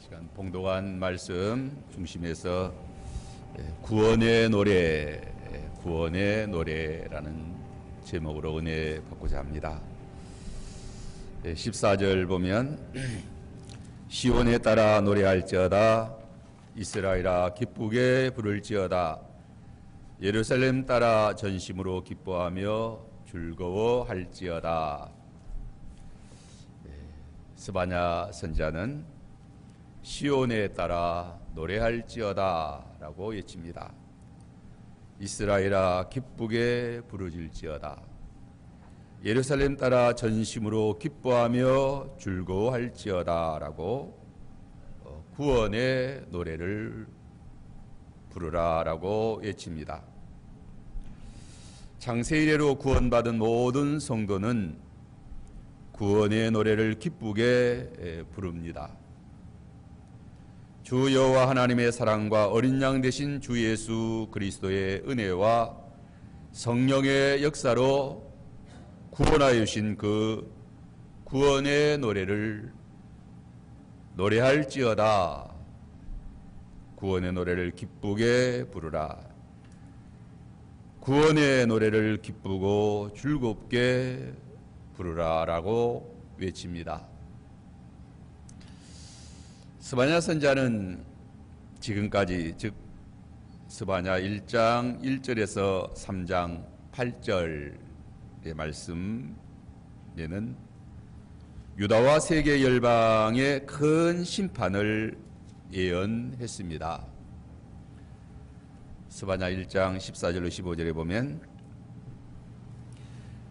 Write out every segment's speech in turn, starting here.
시간 봉독한 말씀 중심에서 구원의 노래, 구원의 노래라는 제목으로 은혜 받고자 합니다. 14절 보면 시온에 따라 노래할지어다, 이스라엘아 기쁘게 부를지어다, 예루살렘 따라 전심으로 기뻐하며 즐거워할지어다. 스바냐 선지자는 시온에 따라 노래할지어다 라고 외칩니다. 이스라엘아 기쁘게 부르질지어다, 예루살렘 따라 전심으로 기뻐하며 즐거워할지어다 라고 구원의 노래를 부르라 라고 외칩니다. 창세 이래로 구원받은 모든 성도는 구원의 노래를 기쁘게 부릅니다. 주 여호와 하나님의 사랑과 어린 양 되신 주 예수 그리스도의 은혜와 성령의 역사로 구원하여 주신 그 구원의 노래를 노래할지어다. 구원의 노래를 기쁘게 부르라. 구원의 노래를 기쁘고 즐겁게 부르라 라고 외칩니다. 스바냐 선지자는 지금까지, 즉 스바냐 1장 1절에서 3장 8절의 말씀에는 유다와 세계 열방의 큰 심판을 예언했습니다. 스바냐 1장 14절로 15절에 보면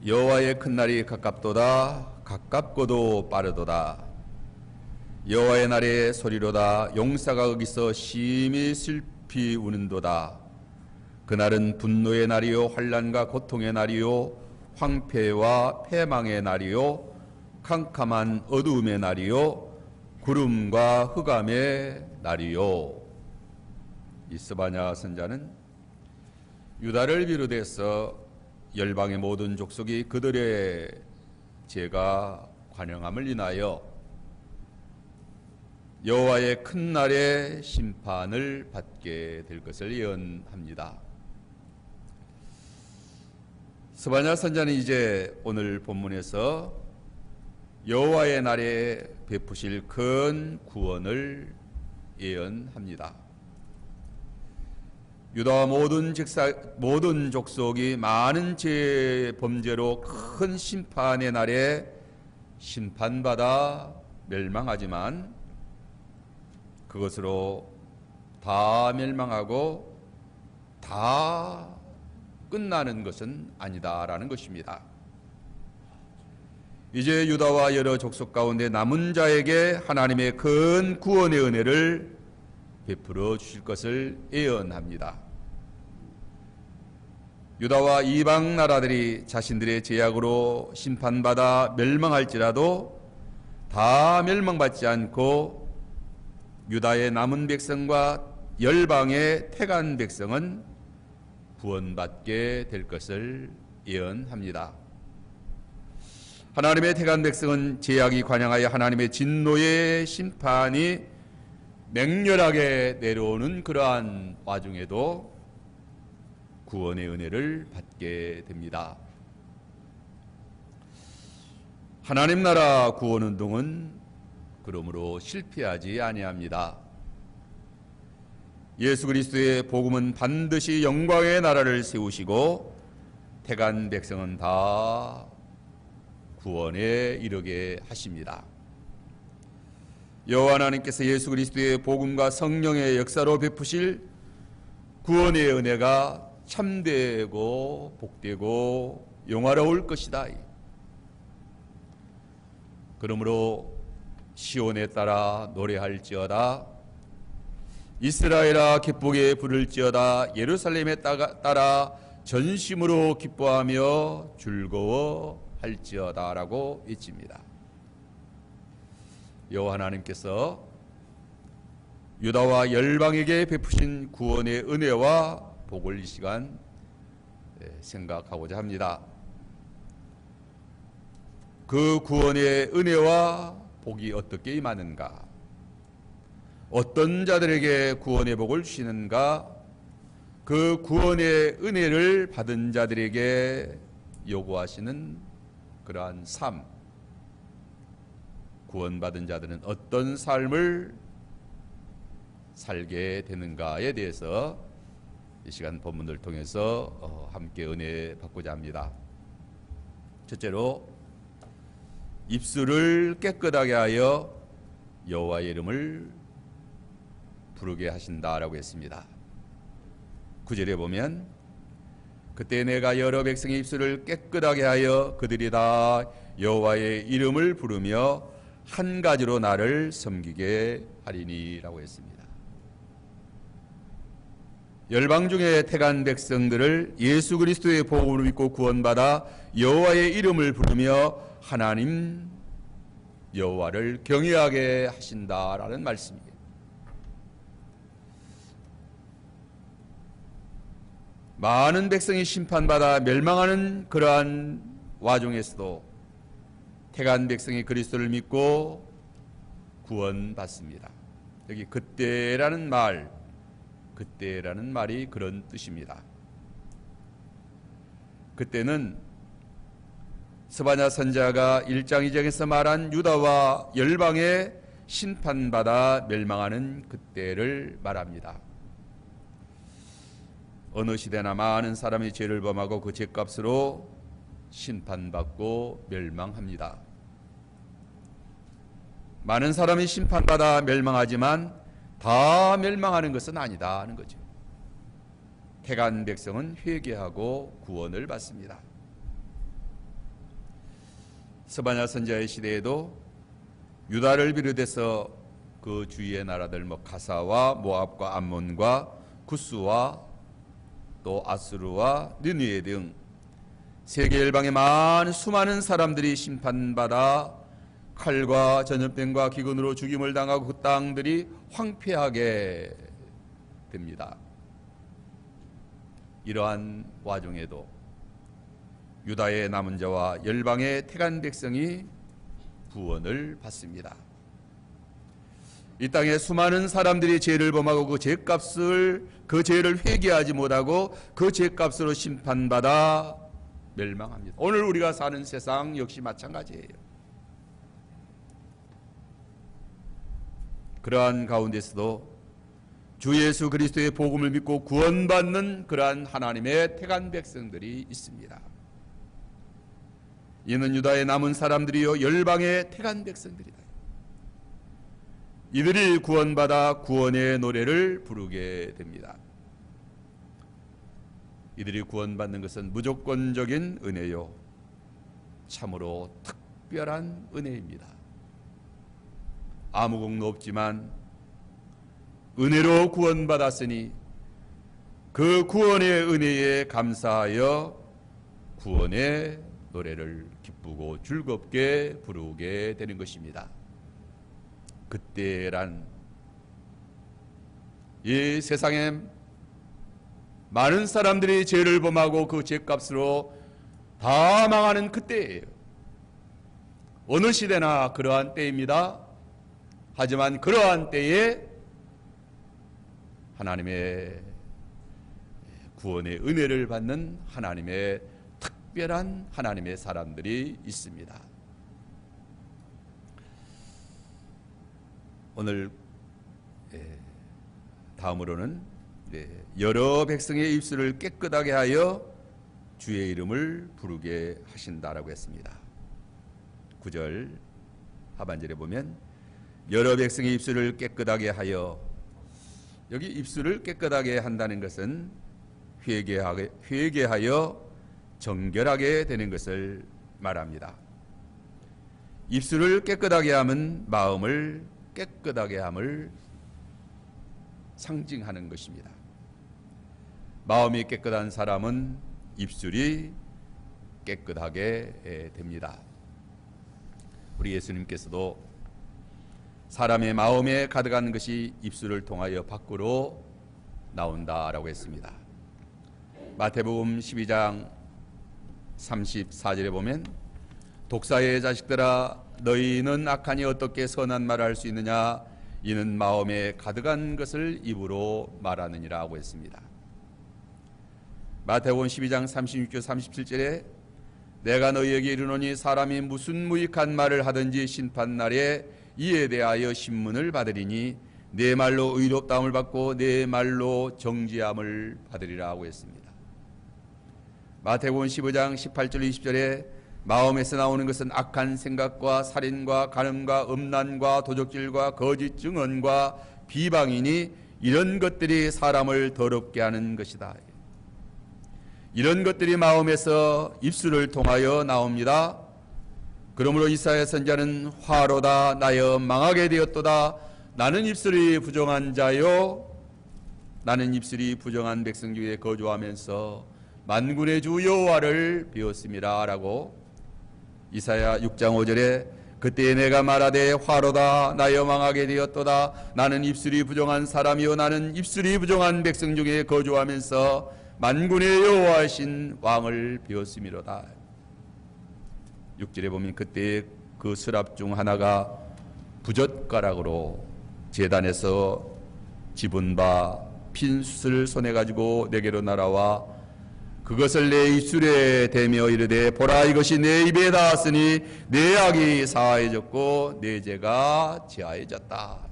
여호와의 큰 날이 가깝도다, 가깝고도 빠르도다. 여호와의 날의 소리로다, 용사가 거기서 심히 슬피 우는도다. 그날은 분노의 날이요 환난과 고통의 날이요 황폐와 패망의 날이요 캄캄한 어두움의 날이요 구름과 흑암의 날이요. 이 스바냐 선지자는 유다를 비롯해서 열방의 모든 족속이 그들의 죄가 관영함을 인하여 여호와의 큰 날의 심판을 받게 될 것을 예언합니다. 스바냐 선지자는 이제 오늘 본문에서 여호와의 날에 베푸실 큰 구원을 예언합니다. 유다와 모든 족속이 많은 죄 범죄로 큰 심판의 날에 심판받아 멸망하지만 그것으로 다 멸망하고 다 끝나는 것은 아니다라는 것입니다. 이제 유다와 여러 족속 가운데 남은 자에게 하나님의 큰 구원의 은혜를 베풀어 주실 것을 예언합니다. 유다와 이방 나라들이 자신들의 죄악으로 심판받아 멸망할지라도 다 멸망받지 않고 유다의 남은 백성과 열방의 택한 백성은 구원받게 될 것을 예언합니다. 하나님의 택한 백성은 죄악이 관영하여 하나님의 진노의 심판이 맹렬하게 내려오는 그러한 와중에도 구원의 은혜를 받게 됩니다. 하나님 나라 구원 운동은 그러므로 실패하지 아니합니다. 예수 그리스도의 복음은 반드시 영광의 나라를 세우시고 택한 백성은 다 구원에 이르게 하십니다. 여호와 하나님께서 예수 그리스도의 복음과 성령의 역사로 베푸실 구원의 은혜가 참되고 복되고 영화로울 것이다. 그러므로 시온에 따라 노래할지어다, 이스라엘아 기쁘게 부를지어다, 예루살렘에 따라 전심으로 기뻐하며 즐거워할지어다 라고 외칩니다. 여호와 하나님께서 유다와 열방에게 베푸신 구원의 은혜와 복을 이 시간 생각하고자 합니다. 그 구원의 은혜와 복이 어떻게 임하는가? 어떤 자들에게 구원의 복을 주시는가? 그 구원의 은혜를 받은 자들에게 요구하시는 그러한 삶, 구원받은 자들은 어떤 삶을 살게 되는가에 대해서 이 시간 본문을 통해서 함께 은혜 받고자 합니다. 첫째로, 입술을 깨끗하게 하여 여호와의 이름을 부르게 하신다라고 했습니다. 9절에 보면 그때 내가 여러 백성의 입술을 깨끗하게 하여 그들이 다 여호와의 이름을 부르며 한 가지로 나를 섬기게 하리니 라고 했습니다. 열방 중에 택한 백성들을 예수 그리스도의 복음을 믿고 구원받아 여호와의 이름을 부르며 하나님 여호와를 경외하게 하신다라는 말씀이에요. 많은 백성이 심판받아 멸망하는 그러한 와중에서도 택한 백성이 그리스도를 믿고 구원받습니다. 여기 그때라는 말이 그런 뜻입니다. 그때는 스바냐 선지자가 1장 2장에서 말한 유다와 열방에 심판받아 멸망하는 그때를 말합니다. 어느 시대나 많은 사람이 죄를 범하고 그 죄값으로 심판받고 멸망합니다. 많은 사람이 심판받아 멸망하지만 다 멸망하는 것은 아니다 하는 거죠. 택한 백성은 회개하고 구원을 받습니다. 스바냐 선지자의 시대에도 유다를 비롯해서 그 주위의 나라들 가사와 모압과 암몬과 구스와 또 아수르와 느느웨 등 세계 열방의 수많은 사람들이 심판받아 칼과 전염병과 기근으로 죽임을 당하고 그 땅들이 황폐하게 됩니다. 이러한 와중에도 유다의 남은 자와 열방의 택한 백성이 구원을 받습니다. 이 땅에 수많은 사람들이 죄를 범하고 그 죄를 회개하지 못하고 그 죄값으로 심판받아 멸망합니다. 오늘 우리가 사는 세상 역시 마찬가지예요. 그러한 가운데서도 주 예수 그리스도의 복음을 믿고 구원받는 그러한 하나님의 택한 백성들이 있습니다. 이는 유다의 남은 사람들이요 열방의 택한 백성들이다. 이들이 구원받아 구원의 노래를 부르게 됩니다. 이들이 구원받는 것은 무조건적인 은혜요, 참으로 특별한 은혜입니다. 아무 공로 없지만 은혜로 구원받았으니 그 구원의 은혜에 감사하여 구원의 노래를 기쁘고 즐겁게 부르게 되는 것입니다. 그때란 이 세상에 많은 사람들이 죄를 범하고 그 죄값으로 다 망하는 그때예요. 어느 시대나 그러한 때입니다. 하지만 그러한 때에 하나님의 구원의 은혜를 받는 하나님의 특별한 하나님의 사람들이 있습니다. 오늘 다음으로는 여러 백성의 입술을 깨끗하게 하여 주의 이름을 부르게 하신다라고 했습니다. 9절 하반절에 보면 여러 백성의 입술을 깨끗하게 하여, 여기 입술을 깨끗하게 한다는 것은 회개하여 정결하게 되는 것을 말합니다. 입술을 깨끗하게 함은 마음을 깨끗하게 함을 상징하는 것입니다. 마음이 깨끗한 사람은 입술이 깨끗하게 됩니다. 우리 예수님께서도 사람의 마음에 가득한 것이 입술을 통하여 밖으로 나온다라고 했습니다. 마태복음 12장 34절에 보면 독사의 자식들아 너희는 악하니 어떻게 선한 말을 할 수 있느냐, 이는 마음에 가득한 것을 입으로 말하느니라고 했습니다. 마태복음 12장 36절 37절에 내가 너희에게 이르노니 사람이 무슨 무익한 말을 하든지 심판날에 이에 대하여 신문을 받으리니 내 말로 의롭다함을 받고 내 말로 정죄함을 받으리라고 했습니다. 마태복음 15장 18절 20절에 마음에서 나오는 것은 악한 생각과 살인과 간음과 음란과 도적질과 거짓 증언과 비방이니 이런 것들이 사람을 더럽게 하는 것이다. 이런 것들이 마음에서 입술을 통하여 나옵니다. 그러므로 이사야 선지자는 화로다 나여 망하게 되었도다. 나는 입술이 부정한 자요 나는 입술이 부정한 백성 중에 거주하면서 만군의 주 여호와를 배웠음이라 라고 이사야 6장 5절에 그때에 내가 말하되 화로다 나여 망하게 되었도다. 나는 입술이 부정한 사람이요 나는 입술이 부정한 백성 중에 거주하면서 만군의 여호와이신 왕을 배웠음이로다. 6절에 보면 그때 그 서랍 중 하나가 부젓가락으로 제단에서 집은 바 핀 숯을 손에 가지고 내게로 날아와 그것을 내 입술에 대며 이르되 보라 이것이 내 입에 닿았으니 내 악이 사하여졌고 내 죄가 제하여졌다.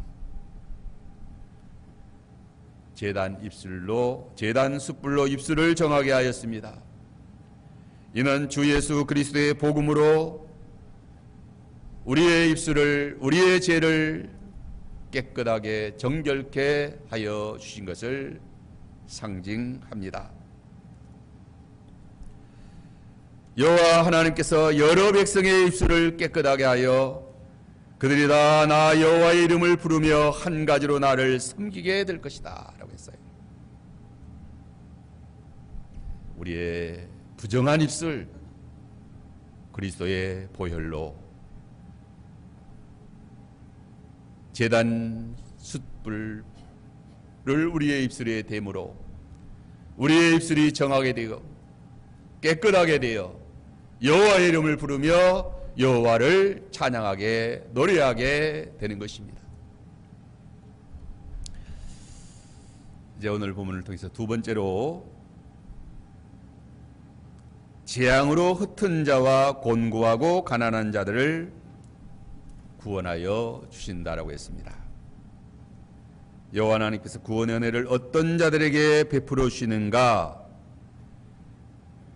제단 숯불로 입술을 정하게 하였습니다. 이는 주 예수 그리스도의 복음으로 우리의 입술을 우리의 죄를 깨끗하게 정결케 하여 주신 것을 상징합니다. 여호와 하나님께서 여러 백성의 입술을 깨끗하게 하여 그들이 다 나 여호와의 이름을 부르며 한 가지로 나를 섬기게 될 것이다 라고 했어요. 우리의 부정한 입술 그리스도의 보혈로 제단 숯불을 우리의 입술에 대므로 우리의 입술이 정하게 되고 깨끗하게 되어 여호와의 이름을 부르며 여호와를 찬양하게 노래하게 되는 것입니다. 이제 오늘 본문을 통해서 두 번째로 재앙으로 흩은 자와 곤고하고 가난한 자들을 구원하여 주신다라고 했습니다. 여호와 하나님께서 구원의 은혜를 어떤 자들에게 베풀어 주시는가?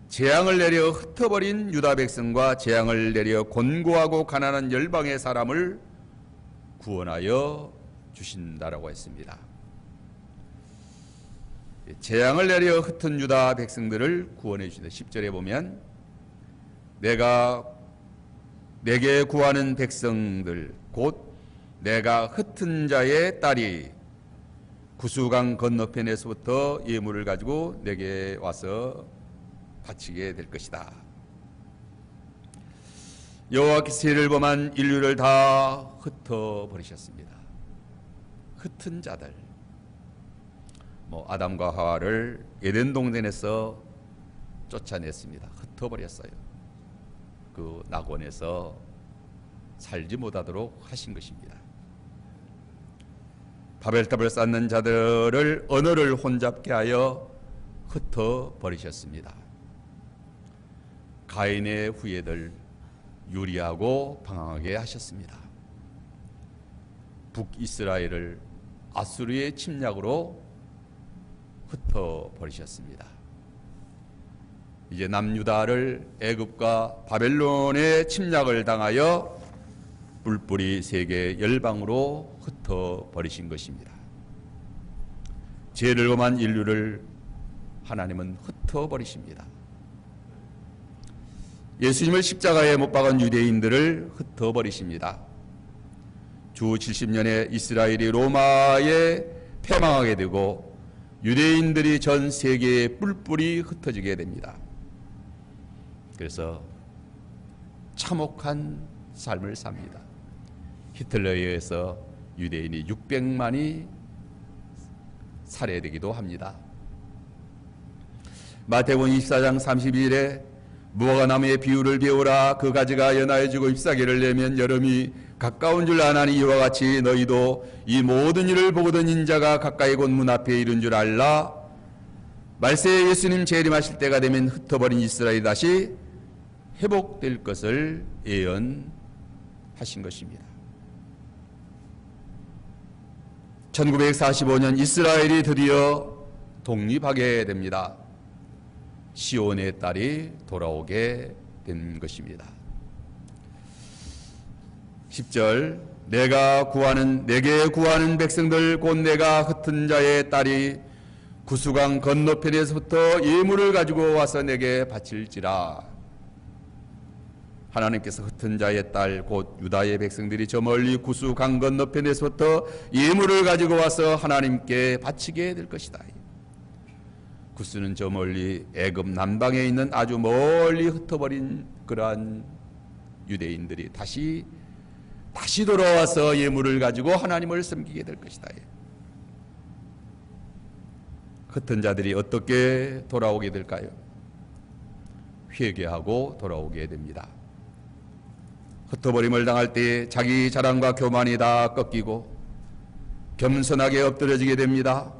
재앙을 내려 흩어버린 유다 백성과 재앙을 내려 곤고하고 가난한 열방의 사람을 구원하여 주신다라고 했습니다. 재앙을 내려 흩은 유다 백성들을 구원해 주신다. 10절에 보면 내게 구하는 백성들 곧 내가 흩은 자의 딸이 구수강 건너편에서부터 예물을 가지고 내게 와서 바치게 될 것이다. 여호와께서 죄를 범한 인류를 다 흩어버리셨습니다. 흩은 자들 아담과 하와를 에덴 동산에서 쫓아냈습니다. 흩어버렸어요. 그 낙원에서 살지 못하도록 하신 것입니다. 바벨탑을 쌓는 자들을 언어를 혼잡게 하여 흩어버리셨습니다. 가인의 후예들 유리하고 방황하게 하셨습니다. 북이스라엘을 아수르의 침략으로 흩어버리셨습니다. 이제 남유다를 애굽과 바벨론의 침략을 당하여 뿔뿔이 세계 열방으로 흩어버리신 것입니다. 죄를 범한 인류를 하나님은 흩어버리십니다. 예수님을 십자가에 못 박은 유대인들을 흩어버리십니다. 주 70년에 이스라엘이 로마에 패망하게 되고 유대인들이 전 세계에 뿔뿔이 흩어지게 됩니다. 그래서 참혹한 삶을 삽니다. 히틀러에 의해서 유대인이 600만이 살해되기도 합니다. 마태복음 24장 32절에 무화과나무의 비유를 배우라. 그 가지가 연하여지고 잎사귀를 내면 여름이 가까운 줄 아나니 이와 같이 너희도 이 모든 일을 보거든 인자가 가까이 곧 문 앞에 이른 줄 알라. 말세에 예수님 재림하실 때가 되면 흩어버린 이스라엘이 다시 회복될 것을 예언하신 것입니다. 1945년 이스라엘이 드디어 독립하게 됩니다. 시온의 딸이 돌아오게 된 것입니다. 10절 내게 구하는 백성들 곧 내가 흩은 자의 딸이 구수강 건너편에서부터 예물을 가지고 와서 내게 바칠지라. 하나님께서 흩은 자의 딸 곧 유다의 백성들이 저 멀리 구수강 건너편에서부터 예물을 가지고 와서 하나님께 바치게 될 것이다. 구스는 저 멀리 애굽 남방에 있는 아주 멀리 흩어버린 그러한 유대인들이 다시 돌아와서 예물을 가지고 하나님을 섬기게 될 것이다. 흩은 자들이 어떻게 돌아오게 될까요? 회개하고 돌아오게 됩니다. 흩어버림을 당할 때 자기 자랑과 교만이 다 꺾이고 겸손하게 엎드려지게 됩니다.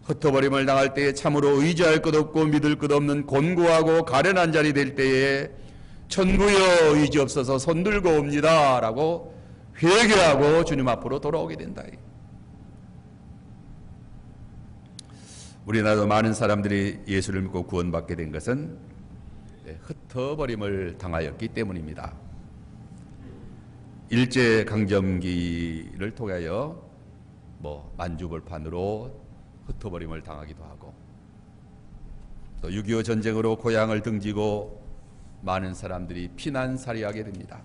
흩어버림을 당할 때 참으로 의지할 것 없고 믿을 것 없는 곤고하고 가련한 자리 될 때에 천부여 의지 없어서 손들고 옵니다 라고 회개하고 주님 앞으로 돌아오게 된다. 우리나라도 많은 사람들이 예수를 믿고 구원받게 된 것은 흩어버림을 당하였기 때문입니다. 일제강점기를 통하여 만주벌판으로 흩어버림을 당하기도 하고 또 6.25 전쟁으로 고향을 등지고 많은 사람들이 피난살이하게 됩니다.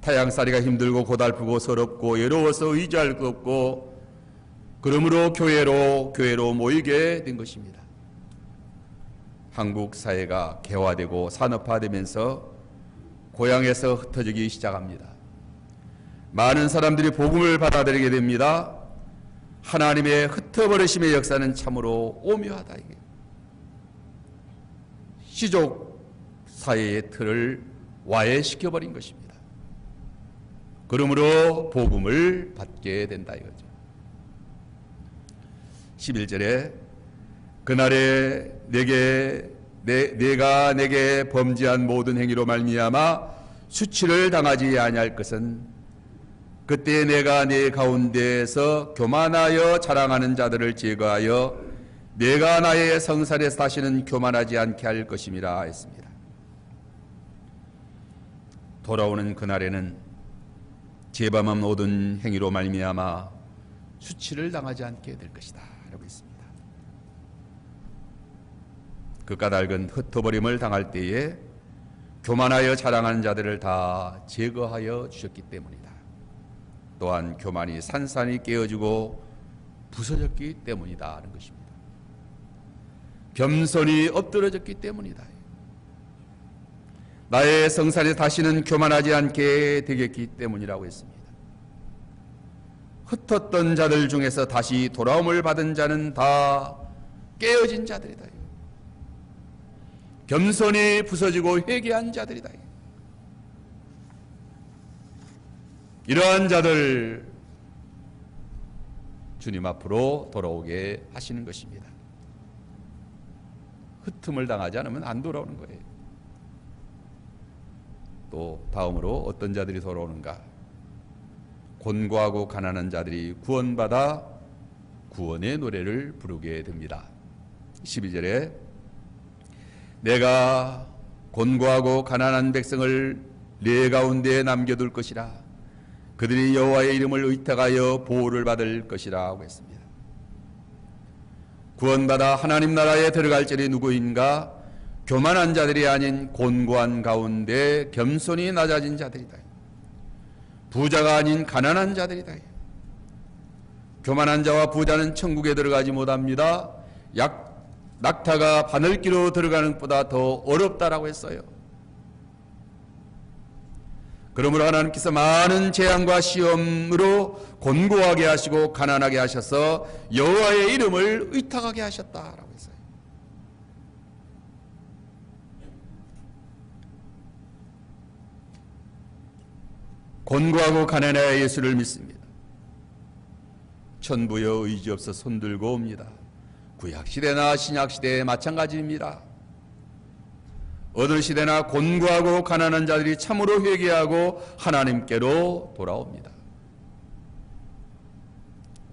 타향살이가 힘들고 고달프고 서럽고 외로워서 의지할 것 없고 그러므로 교회로 모이게 된 것입니다. 한국 사회가 개화되고 산업화되면서 고향에서 흩어지기 시작합니다. 많은 사람들이 복음을 받아들이게 됩니다. 하나님의 흩어버리심의 역사는 참으로 오묘하다. 이게 시족 사회의 틀을 와해시켜버린 것입니다. 그러므로 복음을 받게 된다 이거죠. 11절에 그날에 내가 내게 범죄한 모든 행위로 말미암아 수치를 당하지 아니할 것은 그때 내가 네 가운데에서 교만하여 자랑하는 자들을 제거하여 내가 나의 성산에서 다시는 교만하지 않게 할 것임이라 했습니다. 돌아오는 그날에는 죄범한 모든 행위로 말미암아 수치를 당하지 않게 될 것이다 라고 했습니다. 그 까닭은 흩어버림을 당할 때에 교만하여 자랑하는 자들을 다 제거하여 주셨기 때문이다. 또한 교만이 산산이 깨어지고 부서졌기 때문이다는 것입니다. 겸손이 엎드러졌기 때문이다. 나의 성산에 다시는 교만하지 않게 되겠기 때문이라고 했습니다. 흩었던 자들 중에서 다시 돌아옴을 받은 자는 다 깨어진 자들이다. 겸손이 부서지고 회개한 자들이다. 이러한 자들 주님 앞으로 돌아오게 하시는 것입니다. 흩음을 당하지 않으면 안 돌아오는 거예요. 또 다음으로 어떤 자들이 돌아오는가? 곤고하고 가난한 자들이 구원받아 구원의 노래를 부르게 됩니다. 12절에 내가 곤고하고 가난한 백성을 내 가운데에 남겨둘 것이라 그들이 여호와의 이름을 의탁하여 보호를 받을 것이라 하고 했습니다. 구원받아 하나님 나라에 들어갈 자들이 누구인가? 교만한 자들이 아닌 곤고한 가운데 겸손히 낮아진 자들이다. 부자가 아닌 가난한 자들이다. 교만한 자와 부자는 천국에 들어가지 못합니다. 낙타가 바늘기로 들어가는 것보다 더 어렵다라고 했어요. 그러므로 하나님께서 많은 재앙과 시험으로 곤고하게 하시고 가난하게 하셔서 여호와의 이름을 의탁하게 하셨다라고 했어요. 곤고하고 가난해 예수를 믿습니다. 천부여 의지 없어 손들고 옵니다. 구약시대나 신약시대에 마찬가지입니다. 어느 시대나 곤고하고 가난한 자들이 참으로 회개하고 하나님께로 돌아옵니다.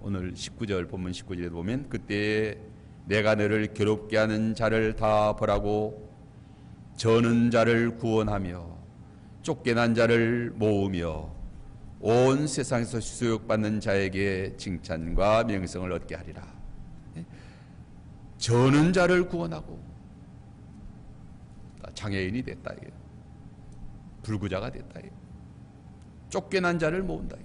오늘 19절 본문 19절에 보면 그때에 내가 너를 괴롭게 하는 자를 다 벌하고 저는 자를 구원하며 쫓겨난 자를 모으며 온 세상에서 수욕받는 자에게 칭찬과 명성을 얻게 하리라. 저는 자를 구원하고 장애인이 됐다. 불구자가 됐다. 쫓겨난 자를 모은다.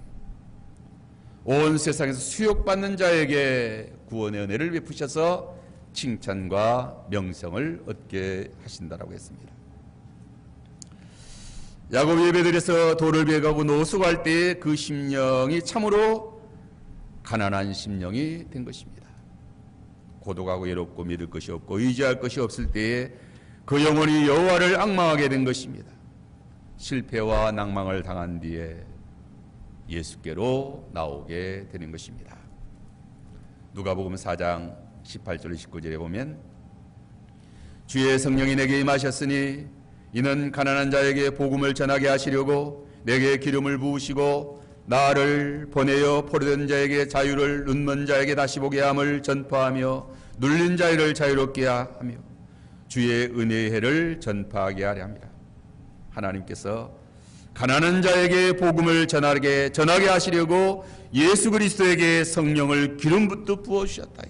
온 세상에서 수욕받는 자에게 구원의 은혜를 베푸셔서 칭찬과 명성을 얻게 하신다라고 했습니다. 야곱 예배드려서 돌을 베가고 노숙할 때 그 심령이 참으로 가난한 심령이 된 것입니다. 고독하고 외롭고 믿을 것이 없고 의지할 것이 없을 때에 그 영혼이 여호와를 앙망하게 된 것입니다. 실패와 낭망을 당한 뒤에 예수께로 나오게 되는 것입니다. 누가복음 4장 18절 19절에 보면 주의 성령이 내게 임하셨으니 이는 가난한 자에게 복음을 전하게 하시려고 내게 기름을 부으시고 나를 보내어 포로된 자에게 자유를 눈먼 자에게 다시 보게 함을 전파하며 눌린 자를 자유롭게 하며 주의 은혜의 해를 전파하게 하려 합니다. 하나님께서 가난한 자에게 복음을 전하게 하시려고 예수 그리스도에게 성령을 기름부터 부어주셨다.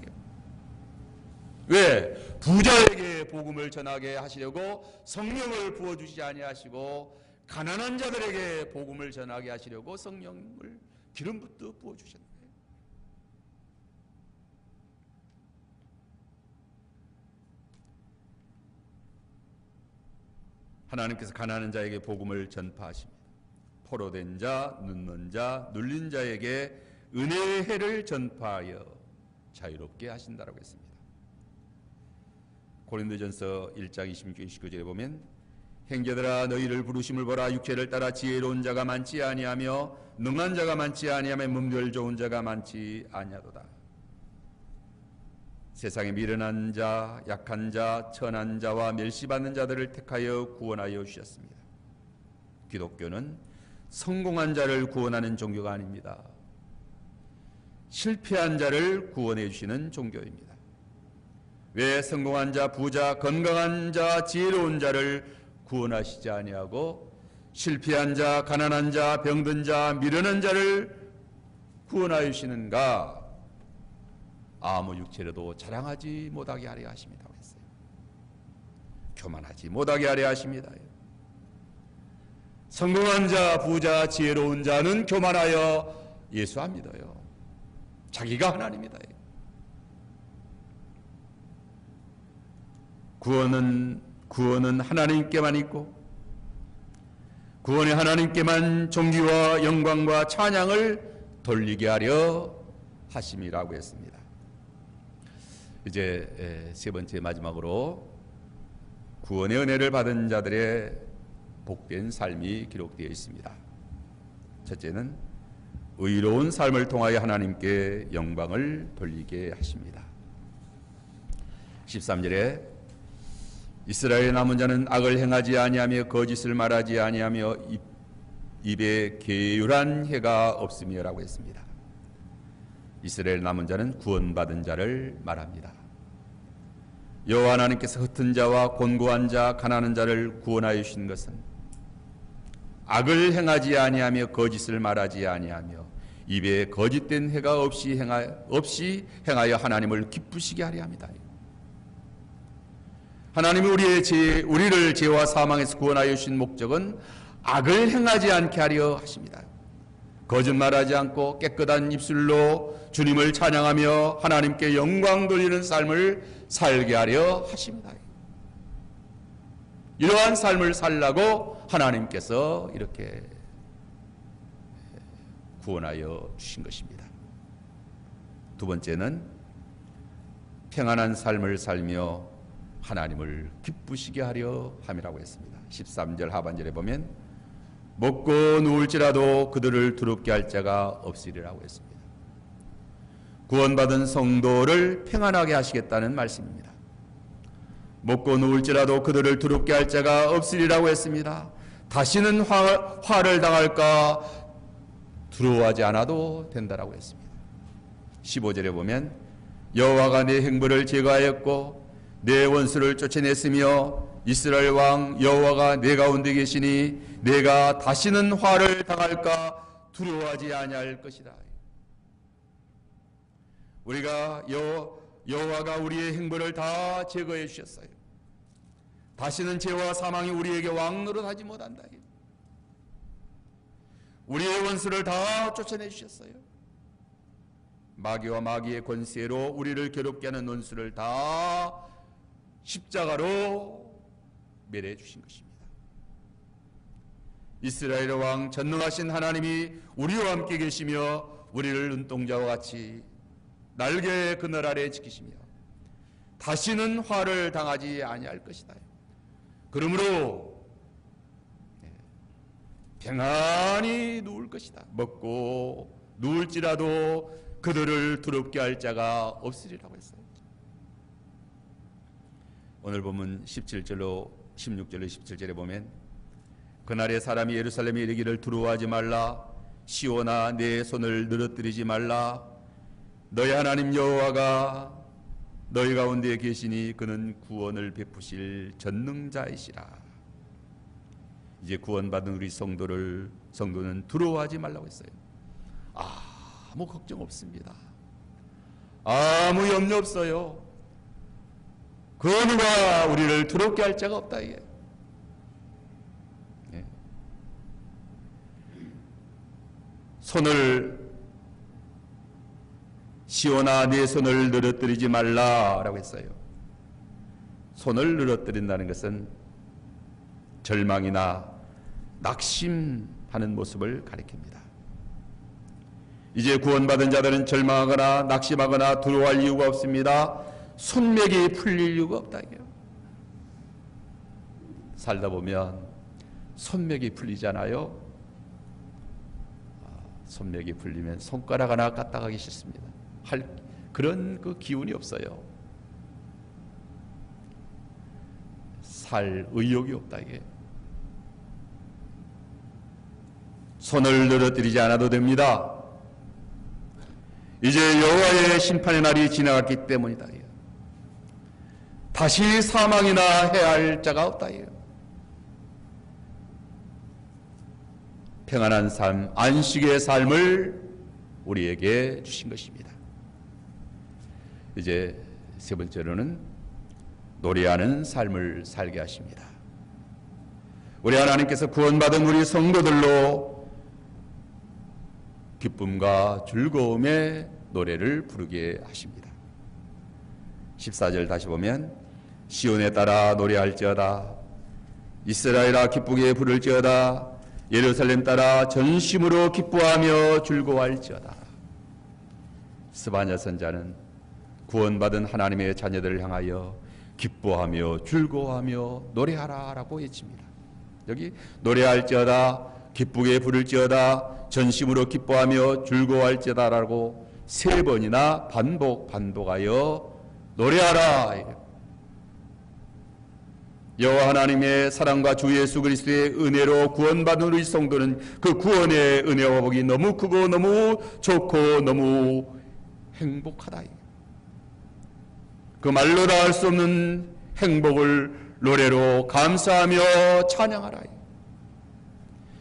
왜? 부자에게 복음을 전하게 하시려고 성령을 부어주시지 아니하시고 가난한 자들에게 복음을 전하게 하시려고 성령을 기름부터 부어주셨다. 하나님께서 가난한 자에게 복음을 전파하십니다. 포로된 자, 눈먼 자, 눌린 자에게 은혜의 해를 전파하여 자유롭게 하신다라고 했습니다. 고린도전서 1장 26-29절에 보면 형제들아 너희를 부르심을 보라. 육체를 따라 지혜로운 자가 많지 아니하며 능한 자가 많지 아니하며 문별 좋은 자가 많지 아니하도다. 세상에 미련한 자, 약한 자, 천한 자와 멸시받는 자들을 택하여 구원하여 주셨습니다. 기독교는 성공한 자를 구원하는 종교가 아닙니다. 실패한 자를 구원해 주시는 종교입니다. 왜 성공한 자, 부자, 건강한 자, 지혜로운 자를 구원하시지 아니하고 실패한 자, 가난한 자, 병든 자, 미련한 자를 구원하여 주시는가? 아무 육체로도 자랑하지 못하게 하려 하십니다. 했어요. 교만하지 못하게 하려 하십니다. 성공한 자, 부자, 지혜로운 자는 교만하여 예수 안 믿어요. 자기가 하나님이다. 구원은 하나님께만 있고 구원의 하나님께만 존귀와 영광과 찬양을 돌리게 하려 하심이라고 했습니다. 이제 세 번째 마지막으로 구원의 은혜를 받은 자들의 복된 삶이 기록되어 있습니다. 첫째는 의로운 삶을 통하여 하나님께 영광을 돌리게 하십니다. 13절에 이스라엘 남은 자는 악을 행하지 아니하며 거짓을 말하지 아니하며 입에 계율한 해가 없으며라고 했습니다. 이스라엘 남은 자는 구원받은 자를 말합니다. 여호와 하나님께서 흩은 자와 곤고한 자, 가난한 자를 구원하여 주신 것은 악을 행하지 아니하며 거짓을 말하지 아니하며 입에 거짓된 해가 없이 행하여 하나님을 기쁘시게 하려 합니다. 하나님이 우리를 죄와 사망에서 구원하여 주신 목적은 악을 행하지 않게 하려 하십니다. 거짓말하지 않고 깨끗한 입술로 주님을 찬양하며 하나님께 영광 돌리는 삶을 살게 하려 하십니다. 이러한 삶을 살라고 하나님께서 이렇게 구원하여 주신 것입니다. 두 번째는 평안한 삶을 살며 하나님을 기쁘시게 하려 함이라고 했습니다. 13절 하반절에 보면 먹고 누울지라도 그들을 두렵게 할 자가 없으리라고 했습니다. 구원받은 성도를 평안하게 하시겠다는 말씀입니다. 먹고 누울지라도 그들을 두렵게 할 자가 없으리라고 했습니다. 다시는 화를 당할까 두려워하지 않아도 된다라고 했습니다. 15절에 보면 여호와가 내 행부를 제거하였고 내 원수를 쫓아냈으며 이스라엘 왕 여호와가 내 가운데 계시니 내가 다시는 화를 당할까 두려워하지 아니할 것이다. 우리가 여호와가 우리의 행부를 다 제거해 주셨어요. 다시는 죄와 사망이 우리에게 왕노릇하지 못한다. 우리의 원수를 다 쫓아내 주셨어요. 마귀와 마귀의 권세로 우리를 괴롭게 하는 원수를 다 십자가로 멸해 주신 것입니다. 이스라엘 왕 전능하신 하나님이 우리와 함께 계시며 우리를 눈동자와 같이 날개의 그늘 아래 지키시며 다시는 화를 당하지 아니할 것이다. 그러므로 평안히 누울 것이다. 먹고 누울지라도 그들을 두렵게 할 자가 없으리라고 했어요. 오늘 보면 16절로 17절에 보면 그날에 사람이 예루살렘에 이르기를 두려워하지 말라. 시온아 내 손을 늘어뜨리지 말라. 너희 하나님 여호와가 너희 가운데 계시니 그는 구원을 베푸실 전능자이시라. 이제 구원받은 우리 성도는 두려워하지 말라고 했어요. 아무 걱정 없습니다. 아무 염려 없어요. 그 누가 우리를 두렵게 할 자가 없다. 이게. 시온아 네 손을 늘어뜨리지 말라라고 했어요. 손을 늘어뜨린다는 것은 절망이나 낙심하는 모습을 가리킵니다. 이제 구원받은 자들은 절망하거나 낙심하거나 두려워할 이유가 없습니다. 손맥이 풀릴 이유가 없다. 살다 보면 손맥이 풀리잖아요. 손맥이 풀리면 손가락 하나 갖다 가기 싫습니다. 할 그런 그 기운이 없어요. 살 의욕이 없다. 이게 손을 늘어뜨리지 않아도 됩니다. 이제 여호와의 심판의 날이 지나갔기 때문이다. 다시 사망이나 해야 할 자가 없다. 평안한 삶, 안식의 삶을 우리에게 주신 것입니다. 이제 세 번째로는 노래하는 삶을 살게 하십니다. 우리 하나님께서 구원받은 우리 성도들로 기쁨과 즐거움의 노래를 부르게 하십니다. 14절 다시 보면 시온에 따라 노래할지어다. 이스라엘아 기쁘게 부를지어다. 예루살렘 따라 전심으로 기뻐하며 즐거워할지어다. 스바냐 선자는 구원받은 하나님의 자녀들을 향하여 기뻐하며 즐거워하며 노래하라라고 외칩니다. 여기 노래할지어다, 기쁘게 부를지어다, 전심으로 기뻐하며 즐거워할지어다라고 세 번이나 반복하여 노래하라. 여호와 하나님의 사랑과 주 예수 그리스도의 은혜로 구원받은 우리 성도는 그 구원의 은혜와 복이 너무 크고 너무 좋고 너무 행복하다. 그 말로 다 할 수 없는 행복을 노래로 감사하며 찬양하라.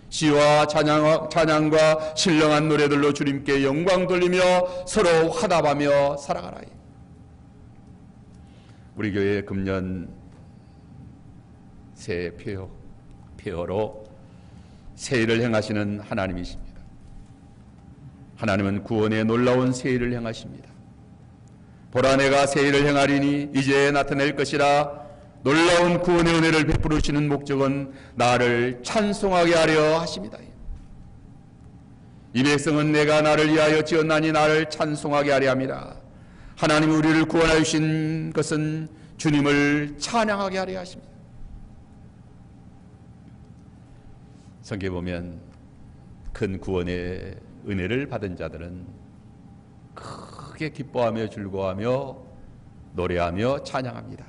시와 찬양과 신령한 노래들로 주님께 영광 돌리며 서로 화답하며 살아가라. 우리 교회 금년 새 폐허로 새일을 행하시는 하나님이십니다. 하나님은 구원의 놀라운 새일을 행하십니다. 보라 내가 새일을 행하리니 이제 나타낼 것이라. 놀라운 구원의 은혜를 베푸시는 목적은 나를 찬송하게 하려 하십니다. 이 백성은 내가 나를 위하여 지었나니 나를 찬송하게 하려 함이라. 하나님이 우리를 구원하여 주신 것은 주님을 찬양하게 하려 하십니다. 성경에 보면 큰 구원의 은혜를 받은 자들은 크게 기뻐하며 즐거워하며 노래하며 찬양합니다.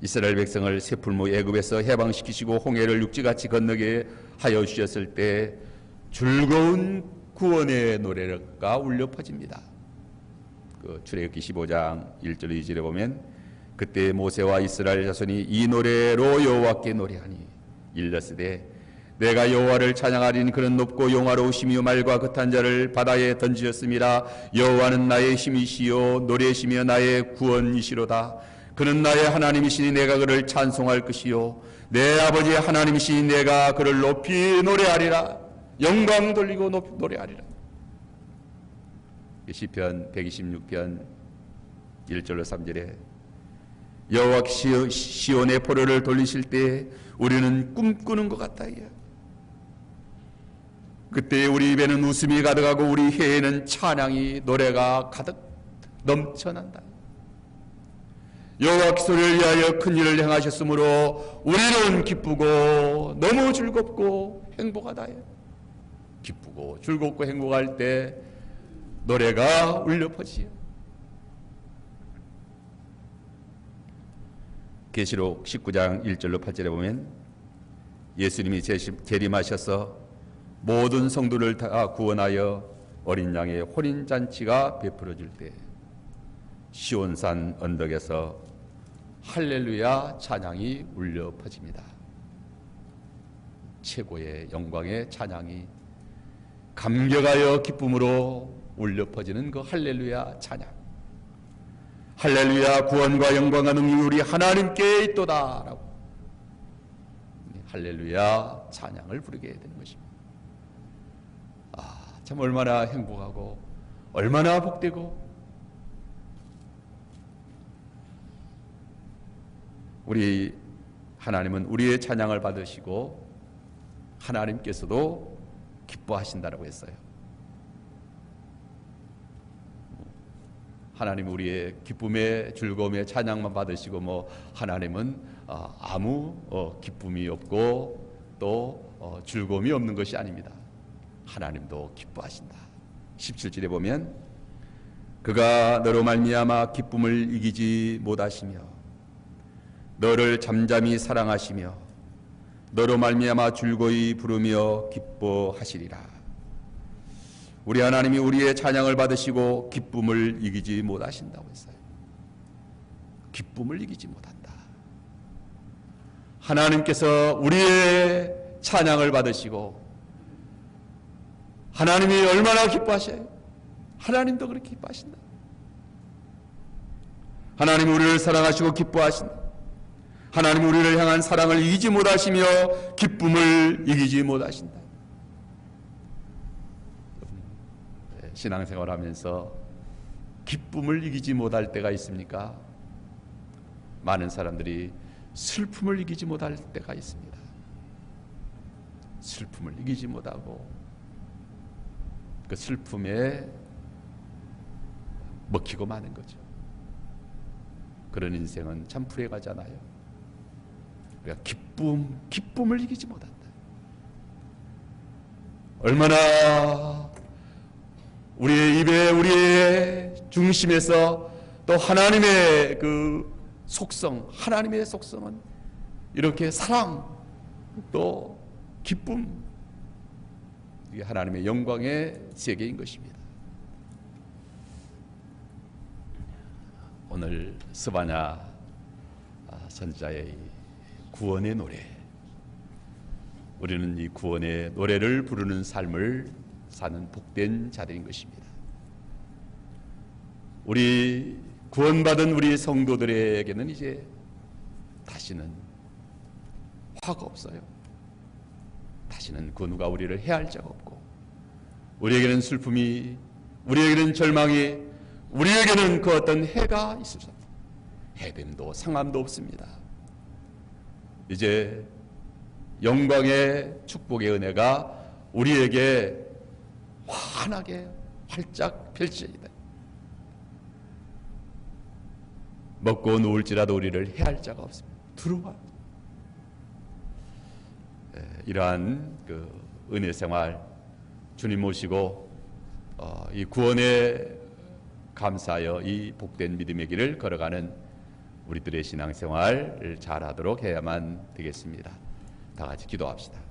이스라엘 백성을 쇠풀무 애굽에서 해방시키시고 홍해를 육지같이 건너게 하여 주셨을 때 즐거운 구원의 노래가 울려 퍼집니다. 그 출애굽기 15장 1절 2절에 보면 그때 모세와 이스라엘 자손이 이 노래로 여호와께 노래하니 일렀으되 내가 여호와를 찬양하리니 그는 높고 영화로우시며 말과 그탄 자를 바다에 던지셨음이라. 여호와는 나의 힘이시요 노래시며 나의 구원이시로다. 그는 나의 하나님이시니 내가 그를 찬송할 것이요 내 아버지의 하나님이시니 내가 그를 높이 노래하리라. 영광 돌리고 높이 노래하리라. 시편 126편 1절로 3절에 여호와 시온의 포로를 돌리실 때 우리는 꿈꾸는 것 같다요. 그때 우리 입에는 웃음이 가득하고 우리 혀에는 찬양이 노래가 가득 넘쳐난다. 여호와 소리를 위하여 큰 일을 행하셨으므로 우리는 기쁘고 너무 즐겁고 행복하다. 기쁘고 즐겁고 행복할 때 노래가 울려 퍼지요. 계시록 19장 1절로 8절에 보면 예수님이 재림하셔서 모든 성도를 다 구원하여 어린 양의 혼인잔치가 베풀어질 때 시온산 언덕에서 할렐루야 찬양이 울려 퍼집니다. 최고의 영광의 찬양이 감격하여 기쁨으로 울려 퍼지는 그 할렐루야 찬양. 할렐루야 구원과 영광과 능력이 우리 하나님께 있도다 라고 할렐루야 찬양을 부르게 되는 것입니다. 참 얼마나 행복하고 얼마나 복되고 우리 하나님은 우리의 찬양을 받으시고 하나님께서도 기뻐하신다라고 했어요. 하나님 우리의 기쁨의 즐거움의 찬양만 받으시고 하나님은 아무 기쁨이 없고 또 즐거움이 없는 것이 아닙니다. 하나님도 기뻐하신다. 17절에 보면 그가 너로 말미암아 기쁨을 이기지 못하시며 너를 잠잠히 사랑하시며 너로 말미암아 즐거이 부르며 기뻐하시리라. 우리 하나님이 우리의 찬양을 받으시고 기쁨을 이기지 못하신다고 했어요. 기쁨을 이기지 못한다. 하나님께서 우리의 찬양을 받으시고 하나님이 얼마나 기뻐하셔요? 하나님도 그렇게 기뻐하신다. 하나님 우리를 사랑하시고 기뻐하신다. 하나님 우리를 향한 사랑을 이기지 못하시며 기쁨을 이기지 못하신다. 신앙생활 하면서 기쁨을 이기지 못할 때가 있습니까? 많은 사람들이 슬픔을 이기지 못할 때가 있습니다. 슬픔을 이기지 못하고 그 슬픔에 먹히고 마는 거죠. 그런 인생은 참 불행하잖아요. 우리가 기쁨을 이기지 못한다. 얼마나 우리의 입에 우리의 중심에서 또 하나님의 그 속성, 하나님의 속성은 이렇게 사랑 또 기쁨, 이게 하나님의 영광의 세계인 것입니다. 오늘 스바냐 선지자의 구원의 노래, 우리는 이 구원의 노래를 부르는 삶을 사는 복된 자들인 것입니다. 우리 구원받은 우리 성도들에게는 이제 다시는 화가 없어요. 다시는 그 누가 우리를 해할 자가 없고, 우리에게는 슬픔이, 우리에게는 절망이, 우리에게는 그 어떤 해가 있을 수 없습니다. 해됨도 상함도 없습니다. 이제 영광의 축복의 은혜가 우리에게 환하게 활짝 펼쳐지다. 먹고 누울지라도 우리를 해할 자가 없습니다. 들어와. 이러한 그 은혜 생활 주님 모시고 이 구원에 감사하여 이 복된 믿음의 길을 걸어가는 우리들의 신앙생활을 잘하도록 해야만 되겠습니다. 다 같이 기도합시다.